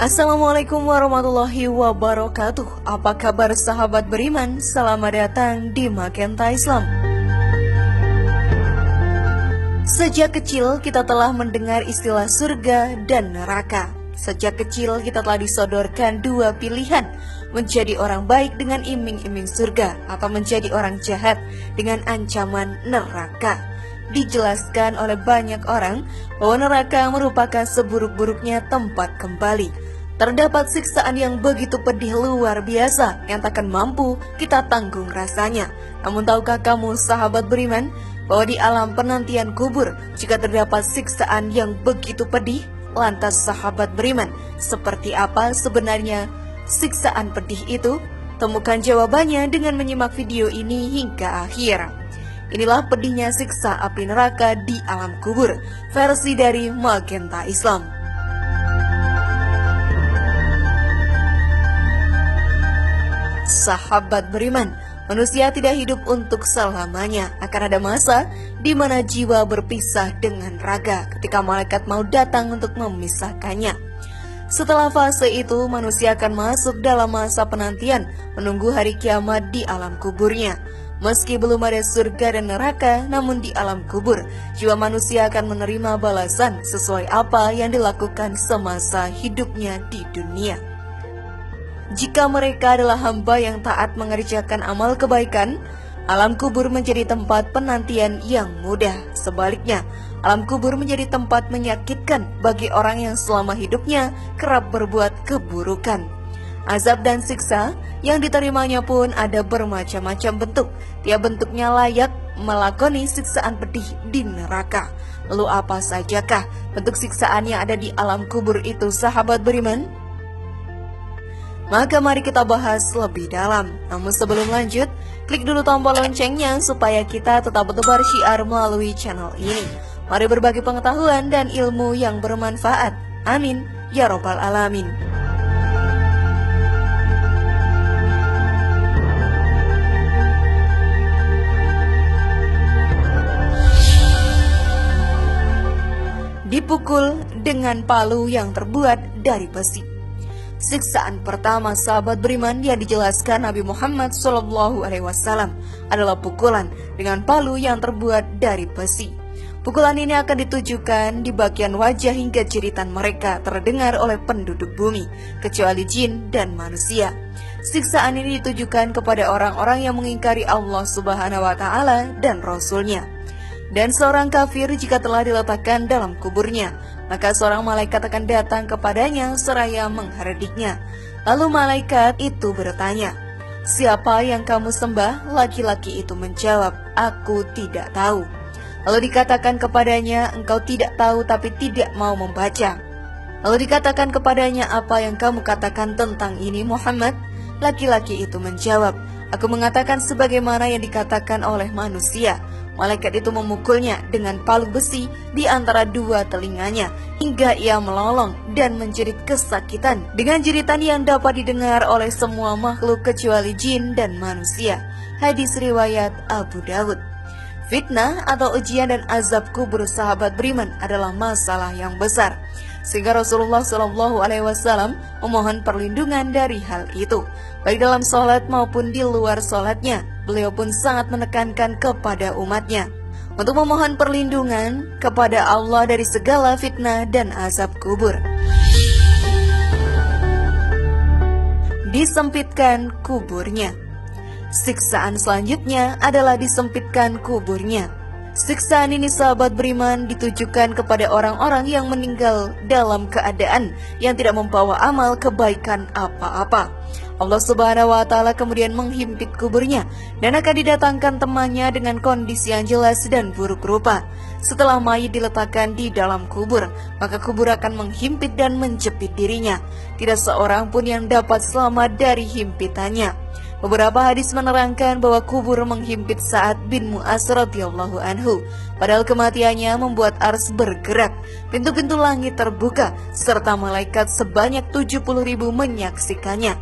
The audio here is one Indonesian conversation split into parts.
Assalamualaikum warahmatullahi wabarakatuh. Apa kabar sahabat beriman? Selamat datang di Magenta Islam. Sejak kecil kita telah mendengar istilah surga dan neraka. Sejak kecil kita telah disodorkan dua pilihan, menjadi orang baik dengan iming-iming surga atau menjadi orang jahat dengan ancaman neraka. Dijelaskan oleh banyak orang bahwa neraka merupakan seburuk-buruknya tempat kembali. Terdapat siksaan yang begitu pedih luar biasa yang takkan mampu kita tanggung rasanya. Namun tahukah kamu sahabat beriman bahwa di alam penantian kubur juga terdapat siksaan yang begitu pedih? Lantas sahabat beriman, seperti apa sebenarnya siksaan pedih itu? Temukan jawabannya dengan menyimak video ini hingga akhir. Inilah pedihnya siksa api neraka di alam kubur, versi dari Magenta Islam. Sahabat beriman, manusia tidak hidup untuk selamanya. Akan ada masa di mana jiwa berpisah dengan raga ketika malaikat mau datang untuk memisahkannya. Setelah fase itu, manusia akan masuk dalam masa penantian, menunggu hari kiamat di alam kuburnya. Meski belum ada surga dan neraka, namun di alam kubur, jiwa manusia akan menerima balasan sesuai apa yang dilakukan semasa hidupnya di dunia. Jika mereka adalah hamba yang taat mengerjakan amal kebaikan, alam kubur menjadi tempat penantian yang mudah. Sebaliknya, alam kubur menjadi tempat menyakitkan bagi orang yang selama hidupnya kerap berbuat keburukan. Azab dan siksa yang diterimanya pun ada bermacam-macam bentuk. Tiap bentuknya layak melakoni siksaan pedih di neraka. Lalu apa sajakah bentuk siksaan yang ada di alam kubur itu, sahabat beriman? Maka mari kita bahas lebih dalam. Namun sebelum lanjut, klik dulu tombol loncengnya supaya kita tetap bertebar syiar melalui channel ini. Mari berbagi pengetahuan dan ilmu yang bermanfaat. Amin ya robbal alamin. Dipukul dengan palu yang terbuat dari besi. Siksaan pertama sahabat beriman yang dijelaskan Nabi Muhammad SAW adalah pukulan dengan palu yang terbuat dari besi. Pukulan ini akan ditujukan di bagian wajah hingga jeritan mereka terdengar oleh penduduk bumi, kecuali jin dan manusia. Siksaan ini ditujukan kepada orang-orang yang mengingkari Allah Subhanahu wa Ta'ala dan Rasul-Nya. Dan seorang kafir jika telah diletakkan dalam kuburnya, maka seorang malaikat akan datang kepadanya seraya mengherdiknya. Lalu malaikat itu bertanya, "Siapa yang kamu sembah?" Laki-laki itu menjawab, "Aku tidak tahu." Lalu dikatakan kepadanya, "Engkau tidak tahu tapi tidak mau membaca." Lalu dikatakan kepadanya, "Apa yang kamu katakan tentang ini Muhammad?" Laki-laki itu menjawab, "Aku mengatakan sebagaimana yang dikatakan oleh manusia." Malaikat itu memukulnya dengan palu besi di antara dua telinganya hingga ia melolong dan menjerit kesakitan dengan jeritan yang dapat didengar oleh semua makhluk kecuali jin dan manusia. Hadis riwayat Abu Dawud. Fitnah atau ujian dan azab kubur sahabat beriman adalah masalah yang besar, sehingga Rasulullah SAW memohon perlindungan dari hal itu, baik dalam sholat maupun di luar sholatnya. Beliau pun sangat menekankan kepada umatnya untuk memohon perlindungan kepada Allah dari segala fitnah dan azab kubur. Disempitkan kuburnya. Siksaan selanjutnya adalah disempitkan kuburnya. Siksaan ini sahabat beriman ditujukan kepada orang-orang yang meninggal dalam keadaan yang tidak membawa amal kebaikan apa-apa. Allah Subhanahu wa Ta'ala kemudian menghimpit kuburnya dan akan didatangkan temannya dengan kondisi yang jelas dan buruk rupa. Setelah mayit diletakkan di dalam kubur, maka kubur akan menghimpit dan menjepit dirinya. Tidak seorang pun yang dapat selamat dari himpitannya. Beberapa hadis menerangkan bahwa kubur menghimpit Sa'ad bin Mu'az radhiyallahu anhu. Padahal kematiannya membuat ars bergerak, pintu-pintu langit terbuka, serta malaikat sebanyak 70.000 menyaksikannya.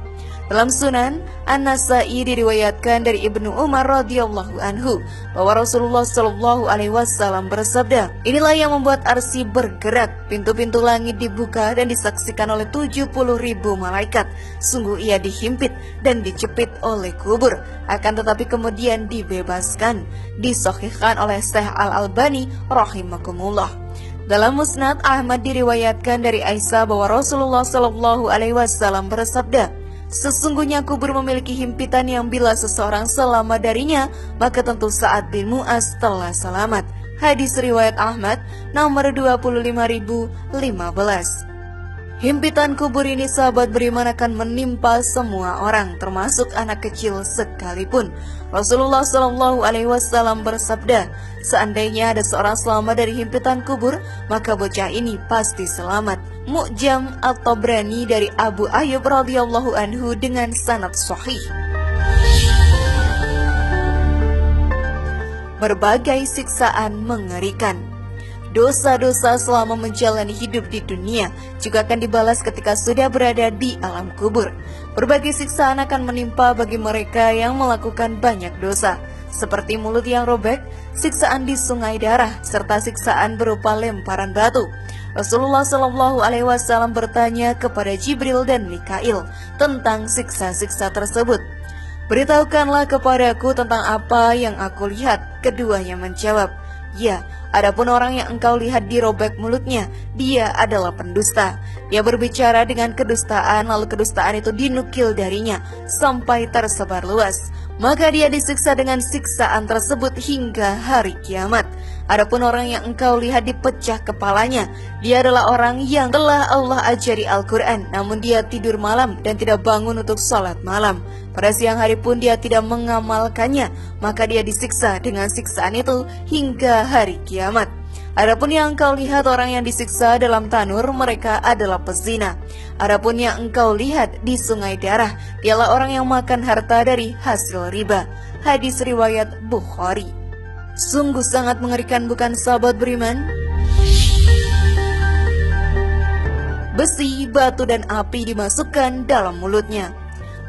Dalam Sunan An-Nasa'i diriwayatkan dari Ibnu Umar radhiyallahu anhu bahwa Rasulullah shallallahu alaihi wasallam bersabda, "Inilah yang membuat arsy bergerak, pintu-pintu langit dibuka dan disaksikan oleh 70.000 malaikat. Sungguh ia dihimpit dan dicepit oleh kubur, akan tetapi kemudian dibebaskan." Disahihkan oleh Syekh Al-Albani rahimakumullah. Dalam Musnad Ahmad diriwayatkan dari Aisyah bahwa Rasulullah shallallahu alaihi wasallam bersabda, "Sesungguhnya kubur memiliki himpitan yang bila seseorang selamat darinya, maka tentu Sa'ad bin Mu'az telah selamat." Hadis riwayat Ahmad nomor 25.015. Himpitan kubur ini sahabat beriman akan menimpa semua orang, termasuk anak kecil sekalipun. Rasulullah Shallallahu Alaihi Wasallam bersabda, seandainya ada seorang selamat dari himpitan kubur, maka bocah ini pasti selamat. Mu'jam At-Tabrani dari Abu Ayyub radhiyallahu anhu dengan sanad sahih. Berbagai siksaan mengerikan. Dosa-dosa selama menjalani hidup di dunia juga akan dibalas ketika sudah berada di alam kubur. Berbagai siksaan akan menimpa bagi mereka yang melakukan banyak dosa, seperti mulut yang robek, siksaan di sungai darah, serta siksaan berupa lemparan batu. Rasulullah Shallallahu Alaihi Wasallam bertanya kepada Jibril dan Mikail tentang siksa-siksa tersebut. "Beritahukanlah kepadaku tentang apa yang aku lihat." Keduanya menjawab, "Ya, adapun orang yang engkau lihat dirobek mulutnya, dia adalah pendusta. Dia berbicara dengan kedustaan, lalu kedustaan itu dinukil darinya sampai tersebar luas. Maka dia disiksa dengan siksaan tersebut hingga hari kiamat. Adapun orang yang engkau lihat dipecah kepalanya, dia adalah orang yang telah Allah ajari Al-Quran, namun dia tidur malam dan tidak bangun untuk sholat malam. Pada siang hari pun dia tidak mengamalkannya, maka dia disiksa dengan siksaan itu hingga hari kiamat. Adapun yang engkau lihat orang yang disiksa dalam tanur, mereka adalah pezina. Adapun yang engkau lihat di sungai darah, dialah orang yang makan harta dari hasil riba." Hadis riwayat Bukhari. Sungguh sangat mengerikan, bukan sahabat beriman? Besi, batu, dan api dimasukkan dalam mulutnya.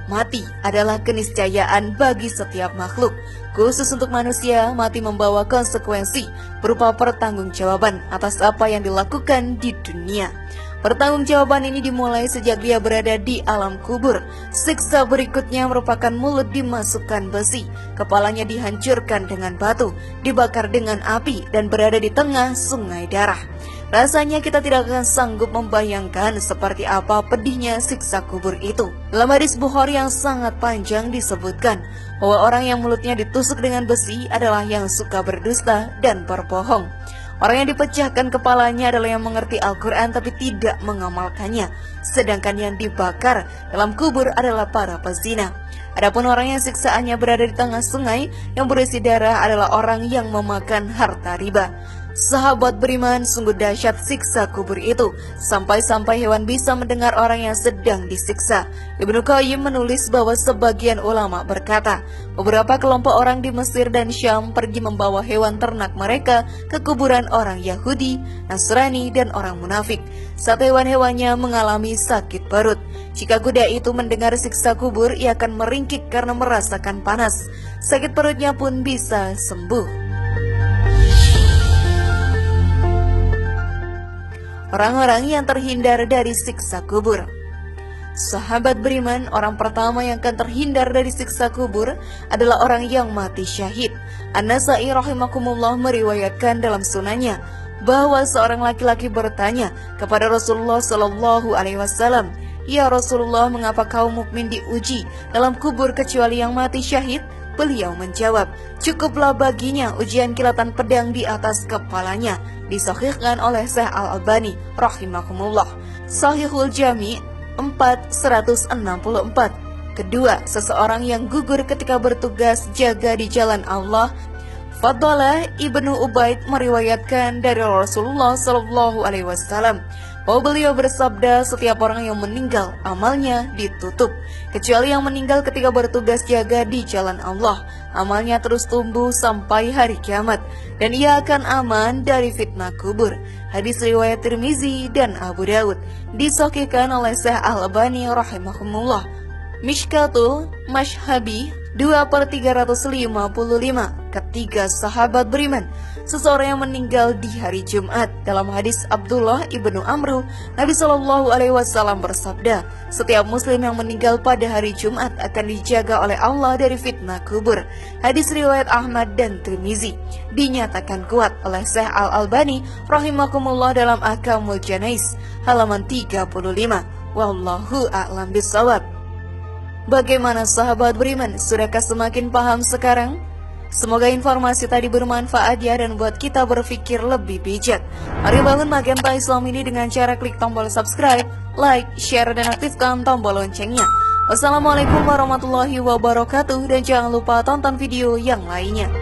Mati adalah keniscayaan bagi setiap makhluk. Khusus untuk manusia, mati membawa konsekuensi berupa pertanggungjawaban atas apa yang dilakukan di dunia. Pertanggungjawaban ini dimulai sejak dia berada di alam kubur. Siksa berikutnya merupakan mulut dimasukkan besi, kepalanya dihancurkan dengan batu, dibakar dengan api, dan berada di tengah sungai darah. Rasanya kita tidak akan sanggup membayangkan seperti apa pedihnya siksa kubur itu. Dalam hadis Bukhari yang sangat panjang disebutkan bahwa orang yang mulutnya ditusuk dengan besi adalah yang suka berdusta dan berbohong. Orang yang dipecahkan kepalanya adalah yang mengerti Al-Quran tapi tidak mengamalkannya. Sedangkan yang dibakar dalam kubur adalah para pezina. Adapun orang yang siksaannya berada di tengah sungai yang berisi darah adalah orang yang memakan harta riba. Sahabat beriman, sungguh dahsyat siksa kubur itu, sampai-sampai hewan bisa mendengar orang yang sedang disiksa. Ibnu Qayyim menulis bahwa sebagian ulama berkata, beberapa kelompok orang di Mesir dan Syam pergi membawa hewan ternak mereka ke kuburan orang Yahudi, Nasrani, dan orang munafik. Saat hewan-hewannya mengalami sakit perut, jika kuda itu mendengar siksa kubur, ia akan meringkik karena merasakan panas. Sakit perutnya pun bisa sembuh. Orang-orang yang terhindar dari siksa kubur. Sahabat beriman, orang pertama yang akan terhindar dari siksa kubur adalah orang yang mati syahid. An-Nasa'i rahimakumullah meriwayatkan dalam sunannya bahwa seorang laki-laki bertanya kepada Rasulullah Shallallahu Alaihi Wasallam, "Ya Rasulullah, mengapa kaum mukmin diuji dalam kubur kecuali yang mati syahid?" Beliau menjawab, "Cukuplah baginya ujian kilatan pedang di atas kepalanya." Disahihkan oleh Syekh Al-Albani rahimakumullah. Sahihul Jami 4/164. Kedua, seseorang yang gugur ketika bertugas jaga di jalan Allah. Fadhalah Ibnu Ubaid meriwayatkan dari Rasulullah Shallallahu Alaihi Wasallam bahwa beliau bersabda, setiap orang yang meninggal amalnya ditutup, kecuali yang meninggal ketika bertugas jaga di jalan Allah. Amalnya terus tumbuh sampai hari kiamat, dan ia akan aman dari fitnah kubur. Hadis riwayat Tirmizi dan Abu Daud. Disahihkan oleh Syekh Al-Albani rahimahumullah. Mishkatul Mashhabi 2/355. Ketiga sahabat beriman, seseorang yang meninggal di hari Jumat. Dalam hadis Abdullah ibnu Amru, Nabi Shallallahu Alaihi Wasallam bersabda, setiap muslim yang meninggal pada hari Jumat akan dijaga oleh Allah dari fitnah kubur. Hadis riwayat Ahmad dan Tirmizi. Dinyatakan kuat oleh Syekh Al-Albani rahimakumullah dalam Ahkamul Janais halaman 35. Wallahu a'lam bishawab. Bagaimana sahabat beriman? Sudahkah semakin paham sekarang? Semoga informasi tadi bermanfaat ya dan buat kita berpikir lebih bijak. Mari bangun Magenta Islam ini dengan cara klik tombol subscribe, like, share, dan aktifkan tombol loncengnya. Wassalamualaikum warahmatullahi wabarakatuh dan jangan lupa tonton video yang lainnya.